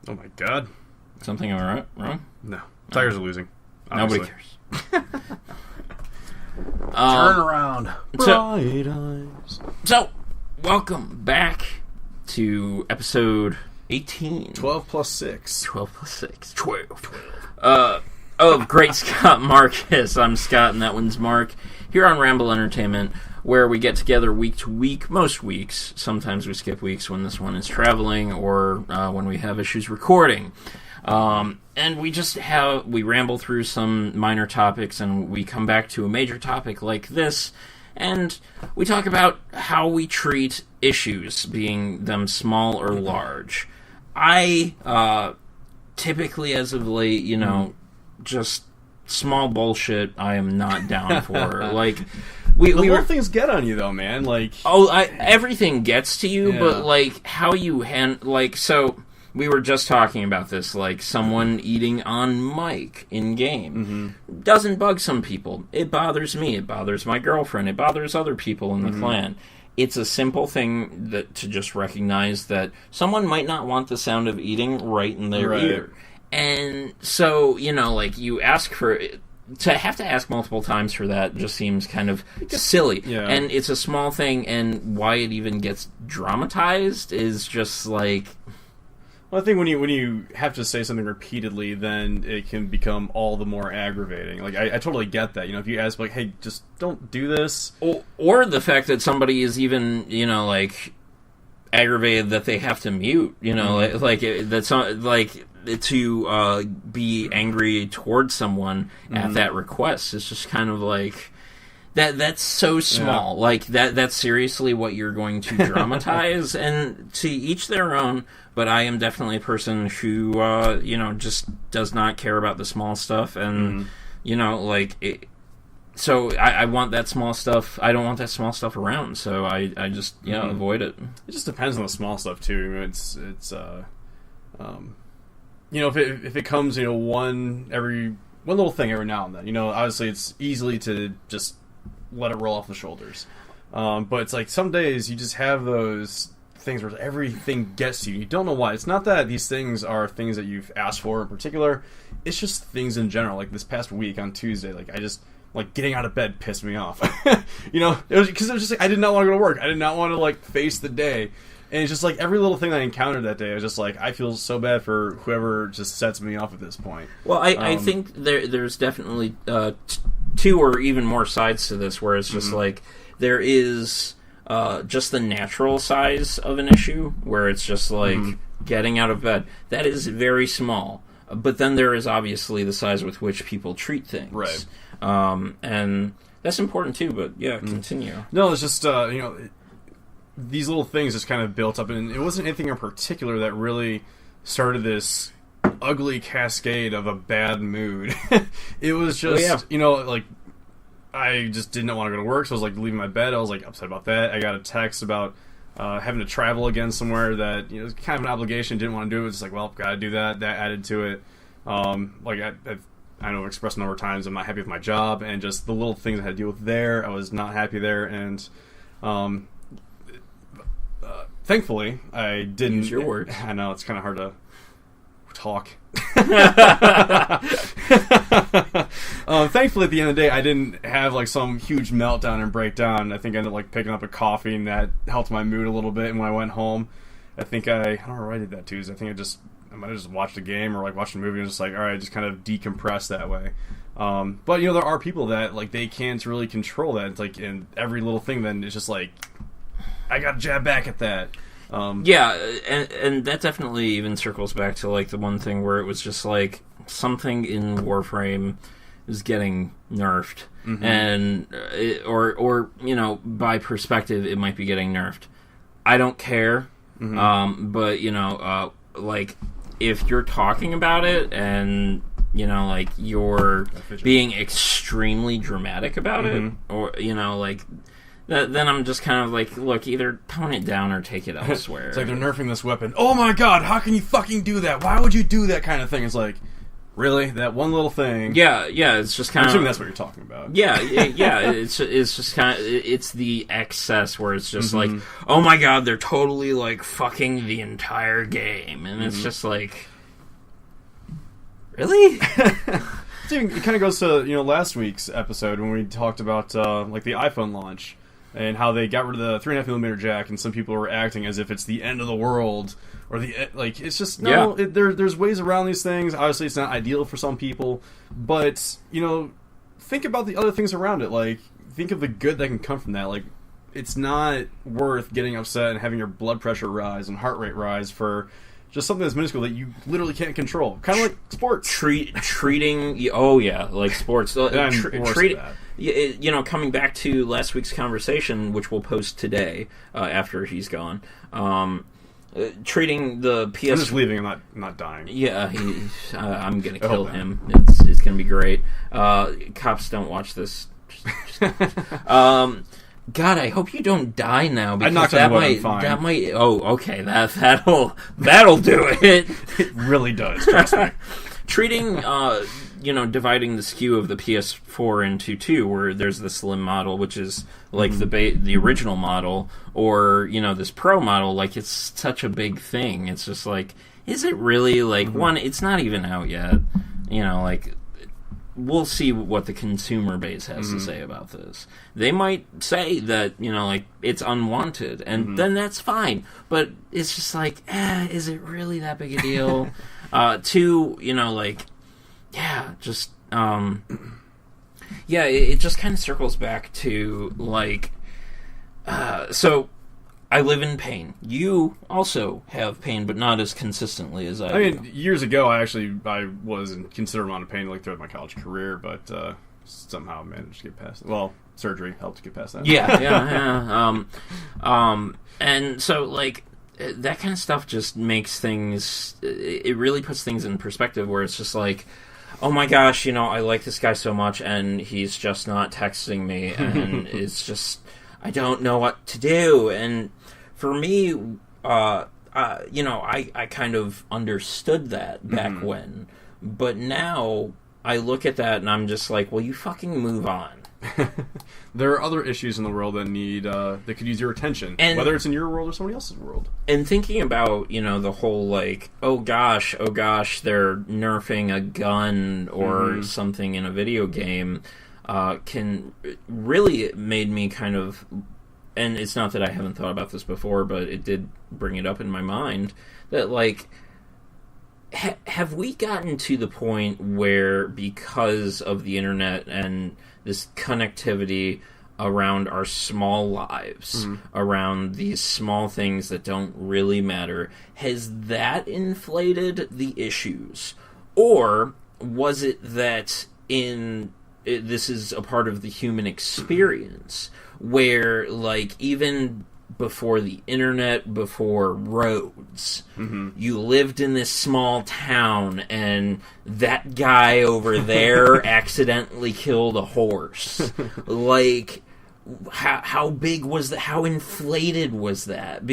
Oh my god. Something wrong? No. Tigers are losing. Obviously. Nobody cares. Turn around. Bright eyes. So, welcome back to episode 18. 12 plus 6. 12 plus 6. 12. Of Great Scott Marcus. I'm Scott, and that one's Marc. Here on Ramble Entertainment, where we get together week to week, most weeks. Sometimes we skip weeks when this one is traveling, or when we have issues recording. And we ramble through some minor topics, and we come back to a major topic like this, and we talk about how we treat issues, being them small or large. I, typically, as of late, just small bullshit I am not down for. Like, the whole things get on you, though, man. Like, everything gets to you, but, like, how you so... We were just talking about this, like, someone eating on mic in-game. Mm-hmm. Doesn't bug some people. It bothers me. It bothers my girlfriend. It bothers other people in the clan. It's a simple thing to just recognize that someone might not want the sound of eating right in their ear. And so, you ask for it. To have to ask multiple times for that just seems kind of silly. Yeah. And it's a small thing, and why it even gets dramatized is just, like... Well, I think when you have to say something repeatedly, then it can become all the more aggravating. Like, I totally get that. If you ask, like, hey, just don't do this. Or the fact that somebody is even, aggravated that they have to mute, to be angry towards someone at that request. It's just kind of like... That's so small. Yeah. Like, that's seriously what you're going to dramatize, and to each their own, but I am definitely a person who, just does not care about the small stuff, and, so I want that small stuff, I don't want that small stuff around, so I just, avoid it. It just depends on the small stuff, too. It's if it comes, one little thing every now and then, obviously it's easily to just let it roll off the shoulders. But it's like some days you just have those things where everything gets to you. You don't know why. It's not that these things are things that you've asked for in particular. It's just things in general. Like this past week on Tuesday, getting out of bed pissed me off. It was just like I did not want to go to work. I did not want to face the day. And it's just like every little thing that I encountered that day, I was just like, I feel so bad for whoever just sets me off at this point. Well, I think there's definitely two or even more sides to this, where it's just like there is just the natural size of an issue, where it's just like getting out of bed. That is very small. But then there is obviously the size with which people treat things. Right. And that's important too, but yeah, continue. No, it's just, these little things just kind of built up, and it wasn't anything in particular that really started this ugly cascade of a bad mood. It was just, I just didn't want to go to work, so I was leaving my bed. I was upset about that. I got a text about having to travel again somewhere that it was kind of an obligation. Didn't want to do it. It's gotta do that. That added to it. I know I've expressed a number of times I'm not happy with my job, and just the little things I had to deal with there. I was not happy there, and thankfully, I didn't... Use your words. I know, it's kind of hard to talk. Thankfully, at the end of the day, I didn't have, some huge meltdown and breakdown. I think I ended up, picking up a coffee, and that helped my mood a little bit. And when I went home, I don't know where I did that Tuesday. I think I might have just watched a game or, watched a movie and just, all right, just kind of decompress that way. But, there are people that, they can't really control that. It's in every little thing, then it's just I gotta jab back at that. Yeah, and that definitely even circles back to the one thing where it was just something in Warframe is getting nerfed, and by perspective it might be getting nerfed. I don't care, but if you're talking about it and you're being extremely dramatic about it, or then I'm just kind of look, either tone it down or take it elsewhere. It's they're nerfing this weapon. Oh my god, how can you fucking do that? Why would you do that kind of thing? It's really? That one little thing? Yeah, it's just kind of... I'm assuming that's what you're talking about. Yeah, it's just kind of... It's the excess where it's just oh my god, they're totally, fucking the entire game. And it's just Really? It kind of goes to last week's episode when we talked about like the iPhone launch and how they got rid of the 3.5mm jack, and some people were acting as if it's the end of the world or it's just no. Yeah. There's ways around these things. Obviously, it's not ideal for some people, but think about the other things around it. Like, think of the good that can come from that. Like, it's not worth getting upset and having your blood pressure rise and heart rate rise for just something that's minuscule that you literally can't control. Kind of like sports. Treating... like sports. Coming back to last week's conversation, which we'll post today after he's gone, treating the PS... I'm just leaving. I'm not dying. Yeah, I'm going to kill him. It's going to be great. Cops don't watch this. God, I hope you don't die now, because that might. Oh, okay, that'll do it. It really does. Trust me. Treating, dividing the SKU of the PS4 into two, where there's the slim model, which is like the original model, or this Pro model, like it's such a big thing. It's just like, is it really one? It's not even out yet. We'll see what the consumer base has to say about this. They might say that, it's unwanted, and then that's fine. But it's just like, is it really that big a deal? It just kind of circles back to, so I live in pain. You also have pain, but not as consistently as I do. I mean, years ago, I was in considerable amount of pain throughout my college career, but somehow managed to get past it. Well, surgery helped to get past that. Yeah. And so, that kind of stuff just makes things... It really puts things in perspective, where it's just like, oh my gosh, I like this guy so much, and he's just not texting me, and it's just... I don't know what to do. And for me, I kind of understood that back when. But now I look at that and I'm just like, well, you fucking move on. There are other issues in the world that that could use your attention, whether it's in your world or somebody else's world. And thinking about, the whole, oh gosh, they're nerfing a gun or something in a video game, can really made me kind of, and it's not that I haven't thought about this before, but it did bring it up in my mind, that, have we gotten to the point where, because of the internet and this connectivity around our small lives, around these small things that don't really matter, has that inflated the issues? Or was it that this is a part of the human experience, where, even before the internet, before roads, you lived in this small town, and that guy over there accidentally killed a horse. How big was that? How inflated was that?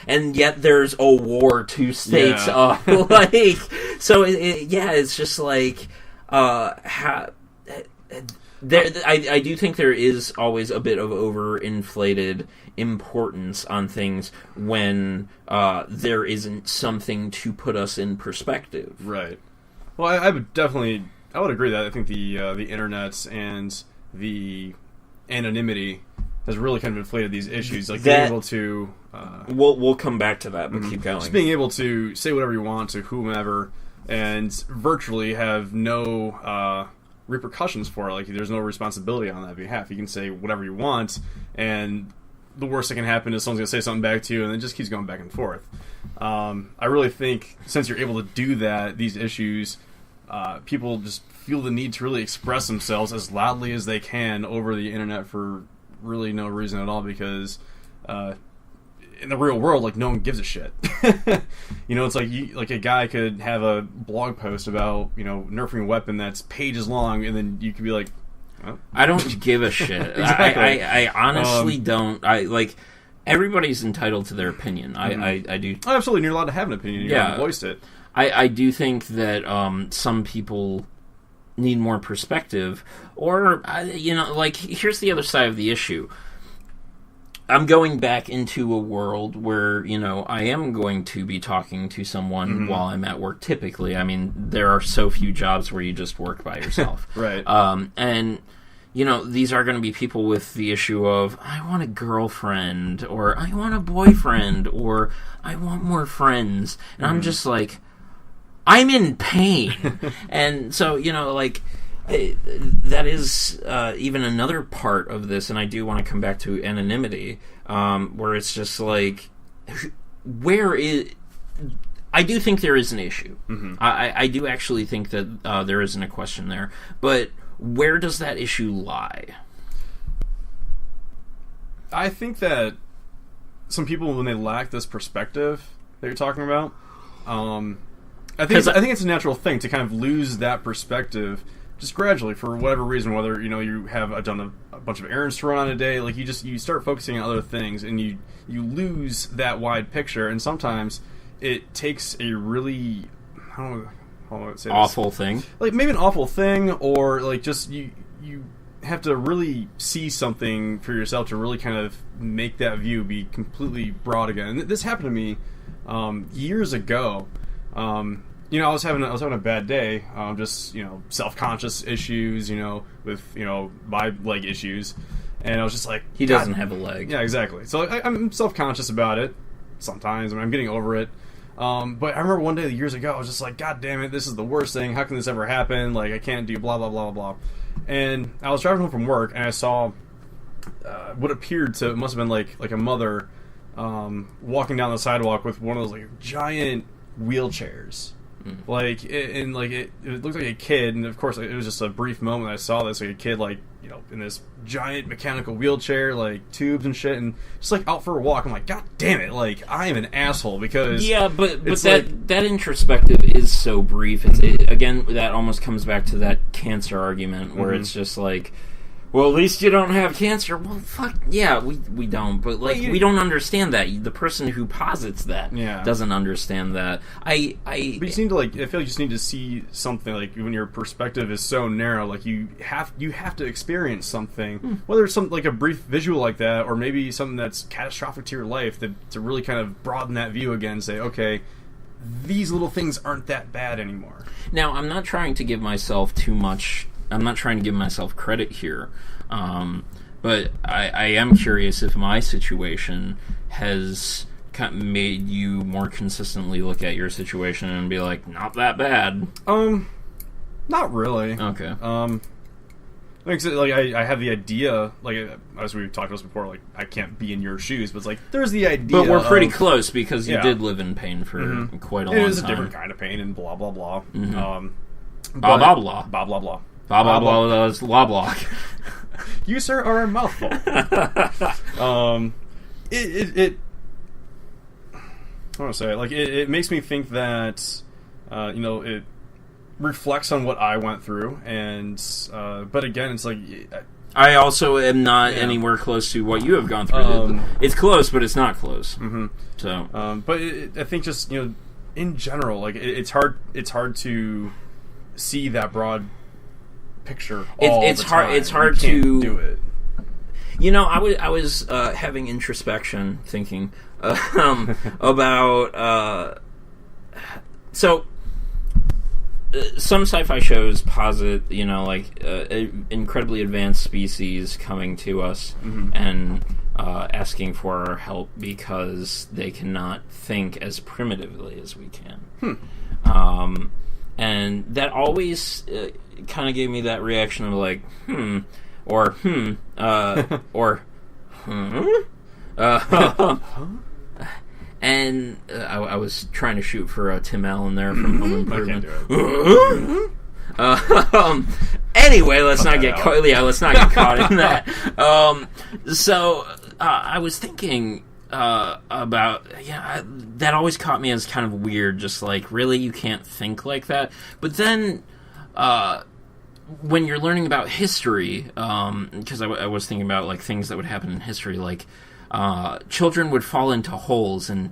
And yet there's a war 2 states up. So it's just how... I do think there is always a bit of overinflated importance on things when there isn't something to put us in perspective. Right. Well, I would agree that I think the internet and the anonymity has really kind of inflated these issues. Being able to... we'll come back to that, but keep going. Just being able to say whatever you want to whomever and virtually have no... repercussions for it. There's no responsibility on that behalf. You can say whatever you want, and the worst that can happen is someone's going to say something back to you, and it just keeps going back and forth. I really think since you're able to do that, these issues, people just feel the need to really express themselves as loudly as they can over the internet for really no reason at all, because in the real world, no one gives a shit. It's like a guy could have a blog post about, nerfing a weapon that's pages long, and then you could be like, oh. I don't give a shit. Exactly. I honestly don't. Everybody's entitled to their opinion. I do. Oh, absolutely. You're allowed to have an opinion. You're allowed to voice it. I do think that some people need more perspective, or, here's the other side of the issue. I'm going back into a world where, I am going to be talking to someone while I'm at work, typically. I mean, there are so few jobs where you just work by yourself. Right. And, these are going to be people with the issue of, I want a girlfriend, or I want a boyfriend, or I want more friends. And I'm just like, I'm in pain. And so, that is even another part of this, and I do want to come back to anonymity, where it's just like, I do think there is an issue. I do actually think that there isn't a question there, but where does that issue lie? I think that some people, when they lack this perspective that you're talking about, I think it's a natural thing to kind of lose that perspective just gradually for whatever reason, whether you have done a bunch of errands to run on a day, like you start focusing on other things and you lose that wide picture, and sometimes it takes a really how do I say awful this? Thing, like maybe an awful thing, or like just you have to really see something for yourself to really kind of make that view be completely broad again. And this happened to me years ago. I was having a bad day, just self-conscious issues, with my leg issues, and I was just like, he doesn't have a leg. Yeah, exactly. So I'm self-conscious about it sometimes. I'm getting over it. But I remember one day years ago, I was just like, God damn it, this is the worst thing. How can this ever happen? Like, I can't do blah blah blah blah blah. And I was driving home from work, and I saw what appeared to must have been like a mother walking down the sidewalk with one of those like giant wheelchairs. Like, it looked like a kid, and of course it was just a brief moment I saw this, like a kid in this giant mechanical wheelchair, like tubes and shit, and just like out for a walk. I'm like, God damn it, like I am an asshole because but that introspective is so brief. Again, that almost comes back to that cancer argument where it's just like, well, at least you don't have cancer. Well, fuck, yeah, we don't. But, we don't understand that. The person who posits that doesn't understand that. But you just need to, I feel like you just need to see something, like, when your perspective is so narrow, like, you have to experience something, whether it's something like a brief visual like that, or maybe something that's catastrophic to your life, to really kind of broaden that view again and say, okay, these little things aren't that bad anymore. Now, I'm not trying to give myself credit here, but I am curious if my situation has kind of made you more consistently look at your situation and be like, not that bad. Not really. Okay. I have the idea, like, as we've talked about this before, like, I can't be in your shoes, but it's like, there's the idea. But we're pretty close because you did live in pain for quite a long time. It is a different kind of pain and blah, blah, blah. Blah, blah, blah. Blah, blah, blah. Blah, blah, blah, blah, blah, blah. You, sir, are a mouthful. It I want to say, like, it makes me think that, it reflects on what I went through, and, but again, it's like... I also am not anywhere close to what you have gone through. It's close, but it's not close. So, but I think just, in general, like, it's hard to see that broad picture all the time. It's hard to do it. I was having introspection, thinking about so some sci-fi shows posit incredibly advanced species coming to us and asking for our help because they cannot think as primitively as we can. And that always kind of gave me that reaction of like, or or and I was trying to shoot for Tim Allen there from Home Improvement. Anyway, let's not get caught. Yeah, let's not get caught in that. So I was thinking about that always caught me as kind of weird. Just like, really, you can't think like that. But then when you're learning about history, because I was thinking about like things that would happen in history, like children would fall into holes and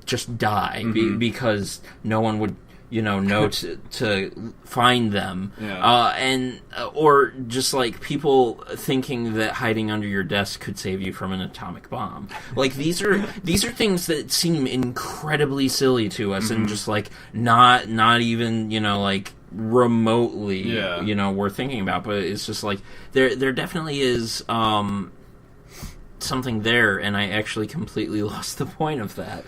just die because no one would know to find them, Yeah. or just like people thinking that hiding under your desk could save you from an atomic bomb. Like these are things that seem incredibly silly to us, and just like not even like remotely worth thinking about. But it's just like there definitely is something there, and I actually completely lost the point of that.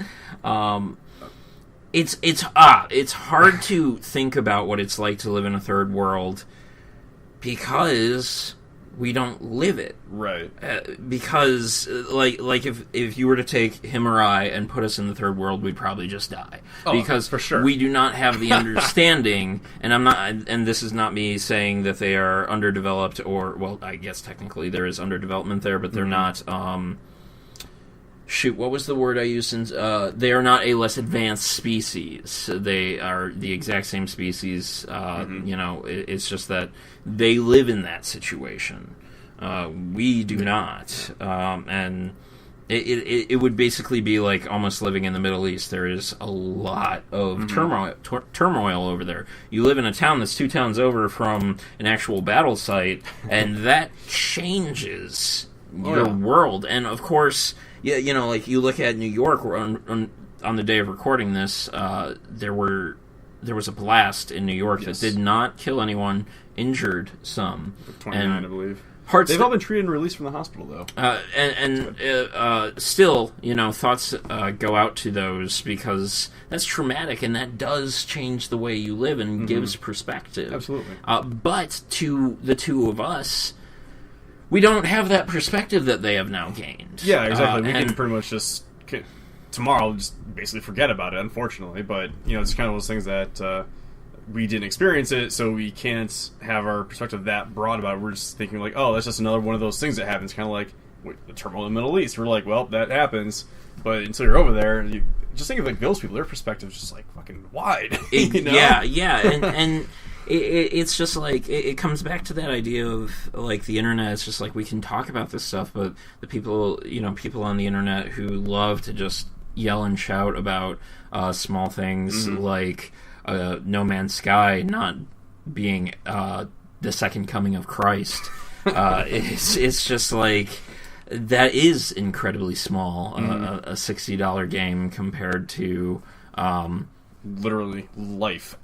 It's hard to think about what it's like to live in a third world because we don't live it. Right. Because like if you were to take him or I and put us in the third world, we'd probably just die. Because for sure. We do not have the understanding, and this is not me saying that they are underdeveloped, or, well, I guess technically there is underdevelopment there, but they're not, what was the word I used? They are not a less advanced species. They are the exact same species. It's just that they live in that situation. We do not. And it would basically be like almost living in the Middle East. There is a lot of turmoil over there. You live in a town that's 2 towns over from an actual battle site, and that changes your world. And of course, like you look at New York, on the day of recording this, there was a blast in New York that did not kill anyone, injured some. 29, I believe. They've all been treated and released from the hospital, though. Still, thoughts go out to those, because that's traumatic, and that does change the way you live and gives perspective. Absolutely. But to the two of us, we don't have that perspective that they have now gained. Yeah, exactly. We can pretty much just tomorrow just basically forget about it, unfortunately. But it's kind of those things that we didn't experience it, so we can't have our perspective that broad about it. We're just thinking like, oh, that's just another one of those things that happens. Kind of like the turmoil in the Middle East. We're like, well, that happens. But until you're over there, you just think of like those people. Their perspective is just like fucking wide. Yeah, and. It's just like it comes back to that idea of like the internet. It's just like we can talk about this stuff, but the people on the internet who love to just yell and shout about small things like No Man's Sky not being the second coming of Christ. It's just like that is incredibly small. A $60 game compared to. Literally life.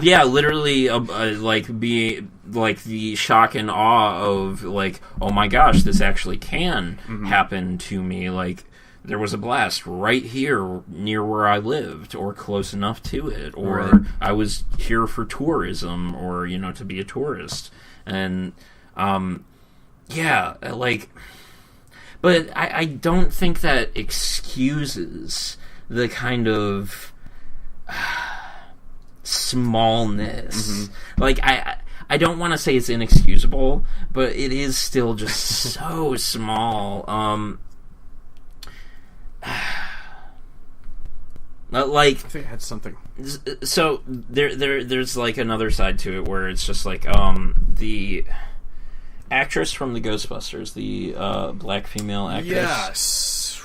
Yeah, literally like the shock and awe of like, oh my gosh, this actually can happen to me. Like there was a blast right here near where I lived, or close enough to it, or I was here for tourism, or to be a tourist. And but I don't think that excuses the kind of smallness. Like I don't want to say it's inexcusable, but it is still just so small. Like I think I had something. So there's like another side to it where it's just like the actress from the Ghostbusters, the black female actress. Yes.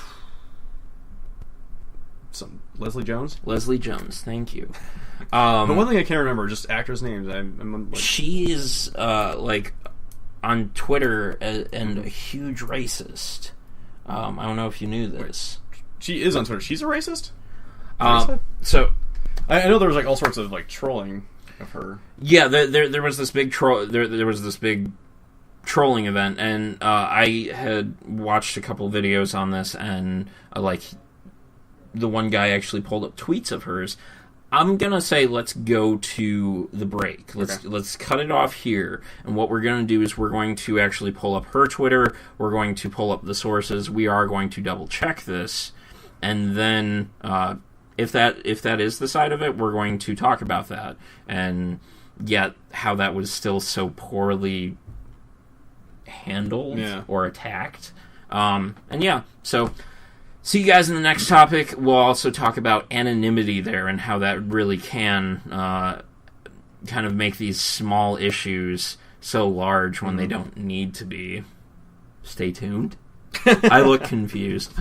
Leslie Jones? Leslie Jones, thank you. But one thing I can't remember, just actors' names. I'm like... She is like on Twitter and a huge racist. I don't know if you knew this. She is on Twitter. She's a racist? So I know there was like all sorts of like trolling of her. Yeah, there was this big troll. There was this big trolling event, and I had watched a couple videos on this, and like. The one guy actually pulled up tweets of hers. I'm gonna say let's go to the break. Let's cut it off here. And what we're gonna do is we're going to actually pull up her Twitter. We're going to pull up the sources. We are going to double check this, and then if that is the side of it, we're going to talk about that, and yet how that was still so poorly handled or attacked. So. See you guys in the next topic. We'll also talk about anonymity there and how that really can kind of make these small issues so large when they don't need to be. Stay tuned. I look confused.